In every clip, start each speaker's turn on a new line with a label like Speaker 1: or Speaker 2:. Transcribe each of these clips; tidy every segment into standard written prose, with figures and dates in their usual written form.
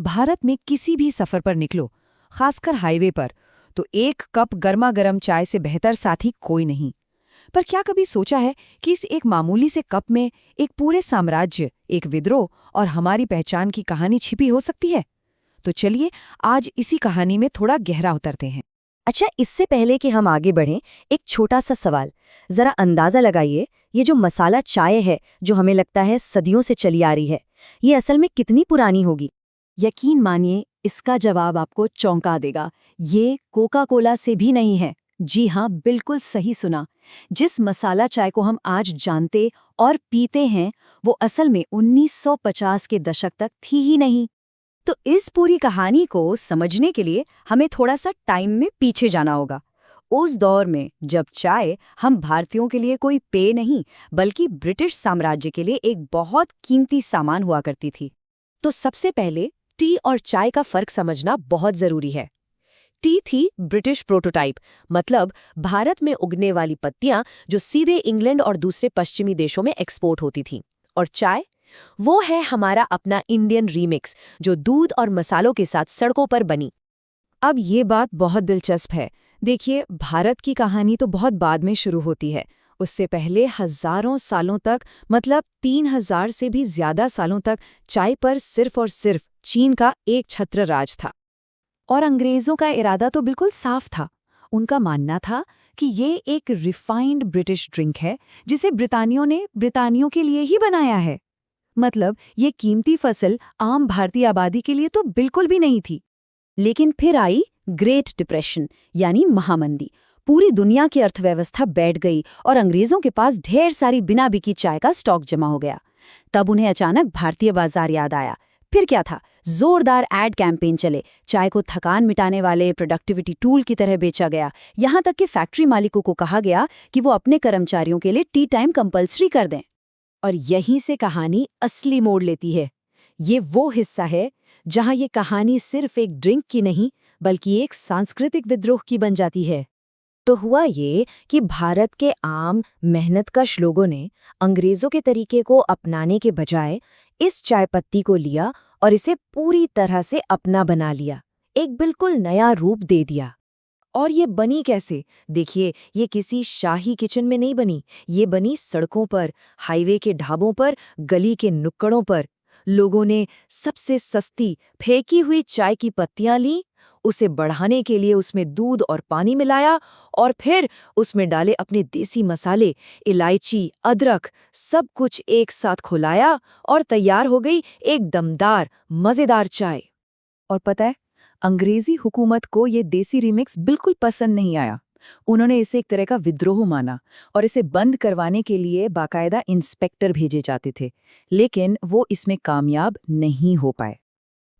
Speaker 1: भारत में किसी भी सफर पर निकलो, खासकर हाईवे पर, तो एक कप गर्मा गर्म चाय से बेहतर साथी कोई नहीं। पर क्या कभी सोचा है कि इस एक मामूली से कप में एक पूरे साम्राज्य, एक विद्रोह और हमारी पहचान की कहानी छिपी हो सकती है? तो चलिए आज इसी कहानी में थोड़ा गहरा उतरते हैं।
Speaker 2: अच्छा, इससे पहले कि हम आगे बढ़ें, एक छोटा सा सवाल। जरा अंदाजा लगाइए, ये जो मसाला चाय है जो हमें लगता है सदियों से चली आ रही है, ये असल में कितनी पुरानी होगी?
Speaker 1: यकीन मानिए, इसका जवाब आपको चौंका देगा। ये कोका कोला से भी नहीं है। जी हाँ, बिल्कुल सही सुना। जिस मसाला चाय को हम आज जानते और पीते हैं, वो असल में 1950 के दशक तक थी ही नहीं। तो इस पूरी कहानी को समझने के लिए हमें थोड़ा सा टाइम में पीछे जाना होगा। उस दौर में जब चाय हम भारतीयों के लिए कोई पेय नहीं, बल्कि ब्रिटिश साम्राज्य के लिए एक बहुत कीमती सामान हुआ करती थी। तो सबसे पहले टी और चाय का फर्क समझना बहुत जरूरी है। टी थी ब्रिटिश प्रोटोटाइप, मतलब भारत में उगने वाली पत्तियां जो सीधे इंग्लैंड और दूसरे पश्चिमी देशों में एक्सपोर्ट होती थीं। और चाय, वो है हमारा अपना इंडियन रीमिक्स, जो दूध और मसालों के साथ सड़कों पर बनी। अब ये बात बहुत दिलचस्प है। देखिए, भारत की कहानी तो बहुत बाद में शुरू होती है। उससे पहले हजारों सालों तक, मतलब 3000 से भी ज्यादा सालों तक, चाय पर सिर्फ और सिर्फ चीन का एक छत्र राज था। और अंग्रेजों का इरादा तो बिल्कुल साफ था। उनका मानना था कि ये एक रिफाइंड ब्रिटिश ड्रिंक है, जिसे ब्रितानियों ने ब्रितानियों के लिए ही बनाया है। मतलब ये कीमती फसल आम भारतीय आबादी के लिए तो बिल्कुल भी नहीं थी। लेकिन फिर आई ग्रेट डिप्रेशन, यानी महामंदी। पूरी दुनिया की अर्थव्यवस्था बैठ गई और अंग्रेजों के पास ढेर सारी बिना बिकी चाय का स्टॉक जमा हो गया। तब उन्हें अचानक भारतीय बाजार याद आया। फिर क्या था, जोरदार एड कैंपेन चले, चाय को थकान मिटाने वाले प्रोडक्टिविटी टूल की तरह बेचा गया। यहाँ तक कि फैक्ट्री मालिकों को कहा गया कि वो अपने कर्मचारियों के लिए टी टाइम कंपल्सरी कर दें। और यहीं से कहानी असली मोड़ लेती है। ये वो हिस्सा है जहां ये कहानी सिर्फ एक ड्रिंक की नहीं, बल्कि एक सांस्कृतिक विद्रोह की बन जाती है। तो हुआ ये कि भारत के आम मेहनतकश लोगों ने अंग्रेजों के तरीके को अपनाने के बजाय इस चाय पत्ती को लिया और इसे पूरी तरह से अपना बना लिया, एक बिल्कुल नया रूप दे दिया। और ये बनी कैसे? देखिए, ये किसी शाही किचन में नहीं बनी। ये बनी सड़कों पर, हाईवे के ढाबों पर, गली के नुक्कड़ों पर। लोगों ने सबसे सस्ती फेंकी हुई चाय की पत्तियां ली, उसे बढ़ाने के लिए उसमें दूध और पानी मिलाया, और फिर उसमें डाले अपने देसी मसाले, इलायची, अदरक, सब कुछ एक साथ खुलाया और तैयार हो गई एक दमदार, मज़ेदार चाय। और पता है, अंग्रेजी हुकूमत को ये देसी रिमिक्स बिल्कुल पसंद नहीं आया। उन्होंने इसे एक तरह का विद्रोह माना और इसे बंद करवाने के लिए बाकायदा इंस्पेक्टर भेजे जाते थे, लेकिन वो इसमें कामयाब नहीं हो पाए।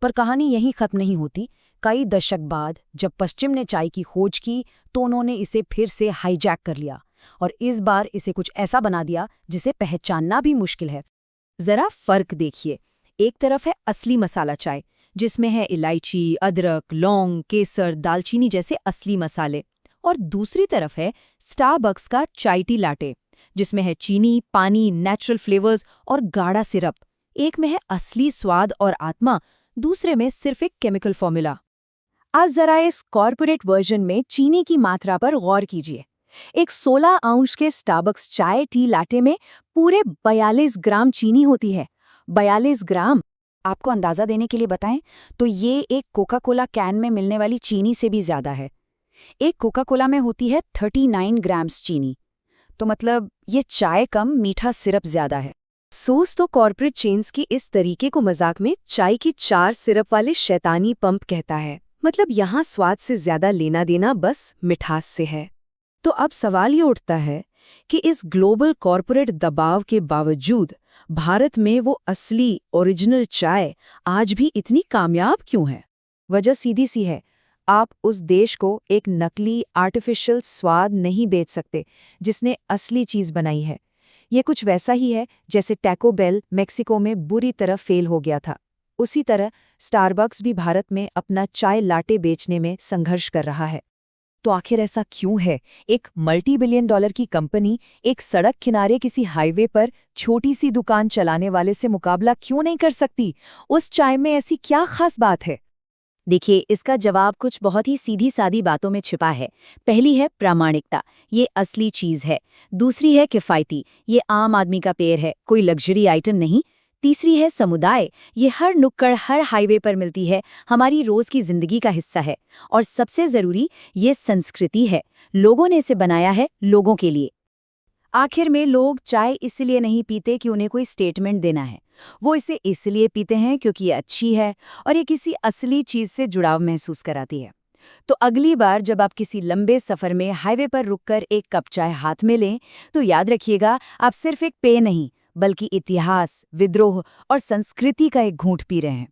Speaker 1: पर कहानी यहीं खत्म नहीं होती। कई दशक बाद जब पश्चिम ने चाय की खोज की, तो उन्होंने इसे फिर से हाईजैक कर लिया और इस बार इसे कुछ ऐसा बना दिया जिसे पहचानना भी मुश्किल है। जरा फर्क देखिए। एक तरफ है असली मसाला चाय, जिसमें है इलायची, अदरक, लौंग, केसर, दालचीनी जैसे असली मसाले। और दूसरी तरफ है स्टारबक्स का चाय टी लाटे, जिसमें है चीनी, पानी, नेचुरल फ्लेवर्स और गाढ़ा सिरप। एक में है असली स्वाद और आत्मा, दूसरे में सिर्फ एक केमिकल फॉर्मूला। अब जरा इस कॉर्पोरेट वर्जन में चीनी की मात्रा पर गौर कीजिए। एक 16 अंश के स्टारबक्स चाय टी लाटे में पूरे 42 ग्राम चीनी होती है। 42 ग्राम! आपको अंदाजा देने के लिए बताएं तो ये एक कोका कोला कैन में मिलने वाली चीनी से भी ज्यादा है। एक कोका कोला में होती है 39 ग्राम्स चीनी। तो मतलब ये चाय कम, मीठा सिरप ज्यादा है। सोच तो कॉर्पोरेट चेन्स की इस तरीके को मजाक में चाय की 4 सिरप वाले शैतानी पंप कहता है। मतलब यहाँ स्वाद से ज्यादा लेना देना बस मिठास से है। तो अब सवाल ये उठता है कि इस ग्लोबल कॉर्पोरेट दबाव के बावजूद भारत में वो असली ओरिजिनल चाय आज भी इतनी कामयाब क्यों है? वजह सीधी सी है। आप उस देश को एक नकली आर्टिफिशियल स्वाद नहीं बेच सकते जिसने असली चीज बनाई है। ये कुछ वैसा ही है जैसे टैको बेल मेक्सिको में बुरी तरह फेल हो गया था। उसी तरह स्टारबक्स भी भारत में अपना चाय लाटे बेचने में संघर्ष कर रहा है। तो आखिर ऐसा क्यों है? एक मल्टी बिलियन डॉलर की कंपनी एक सड़क किनारे किसी हाईवे पर छोटी सी दुकान चलाने वाले से मुकाबला क्यों नहीं कर सकती? उस चाय में ऐसी क्या खास बात है?
Speaker 2: देखिए, इसका जवाब कुछ बहुत ही सीधी सादी बातों में छिपा है। पहली है प्रामाणिकता, ये असली चीज है। दूसरी है किफायती, ये आम आदमी का पेय है, कोई लग्जरी आइटम नहीं। तीसरी है समुदाय, ये हर नुक्कड़ हर हाईवे पर मिलती है, हमारी रोज की जिंदगी का हिस्सा है। और सबसे जरूरी, ये संस्कृति है, लोगों ने इसे बनाया है लोगों के लिए। आखिर में लोग चाय इसलिए नहीं पीते कि उन्हें कोई स्टेटमेंट देना है, वो इसे इसलिए पीते हैं क्योंकि ये अच्छी है और ये किसी असली चीज से जुड़ाव महसूस कराती है। तो अगली बार जब आप किसी लंबे सफर में हाईवे पर रुककर एक कप चाय हाथ में लें, तो याद रखिएगा, आप सिर्फ एक पेय नहीं, बल्कि इतिहास, विद्रोह और संस्कृति का एक घूंट पी रहे हैं।